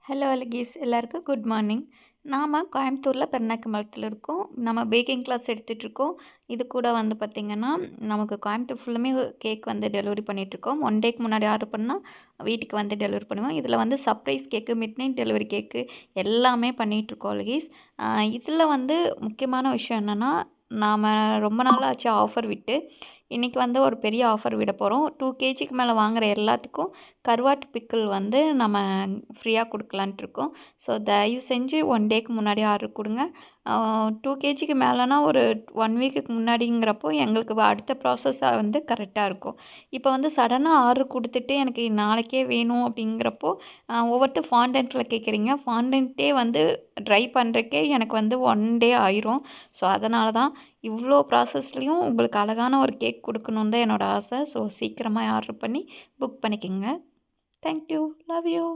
Hello அழகீஸ், எல்லாருக்கும் good morning. நாம் கோயம்புத்தூரில் பெருனாக்கமலத்தில் இருக்கோம். நம்ம பேக்கிங் கிளாஸ் எடுத்துகிட்ருக்கோம். இது கூட வந்து பார்த்திங்கன்னா, நமக்கு கோயம்புத்தூர் ஃபுல்லுமே கேக் வந்து டெலிவரி பண்ணிகிட்ருக்கோம். 1 டேக்கு முன்னாடி ஆர்டர் பண்ணால் வீட்டுக்கு வந்து டெலிவரி பண்ணுவோம். இதில் வந்து சர்ப்ரைஸ் கேக்கு, மிட் நைட் டெலிவரி கேக்கு எல்லாமே பண்ணிகிட்ருக்கோம் அழகீஸ். இதில் வந்து முக்கியமான விஷயம் என்னென்னா, நாம் ரொம்ப நாள் ஆச்சு ஆஃபர் விட்டு. இன்றைக்கி வந்து ஒரு பெரிய ஆஃபர் விட போகிறோம். 2 கேஜிக்கு மேலே வாங்குகிற எல்லாத்துக்கும் கருவாட்டு பிக்கிள் வந்து நம்ம ஃப்ரீயாக கொடுக்கலான்ட்டு இருக்கோம். ஸோ தயவு செஞ்சு 1 டேக்கு முன்னாடி ஆர்டர் கொடுங்க. 2 கேஜிக்கு மேலேனா ஒரு 1 வீக்குக்கு முன்னாடிங்கிறப்போ எங்களுக்கு அடுத்த ப்ராசஸாக வந்து கரெக்டாக இருக்கும். இப்போ வந்து சடனாக ஆர்டர் கொடுத்துட்டு எனக்கு நாளைக்கே வேணும் அப்படிங்கிறப்போ ஒவ்வொருத்தர் ஃபாண்டன்ட்டில் கேட்குறீங்க. ஃபாண்டன்ட்டே வந்து ட்ரை பண்ணுறக்கே எனக்கு வந்து 1 டே ஆயிரும். ஸோ அதனால தான் இவ்வளோ ப்ராசஸ்லேயும் உங்களுக்கு அழகான ஒரு கேக் கொடுக்கணுன்னு தான் என்னோடய ஆசை. ஸோ சீக்கிரமாக ஆர்டர் பண்ணி புக் பண்ணிக்கோங்க. Thank you. Love you.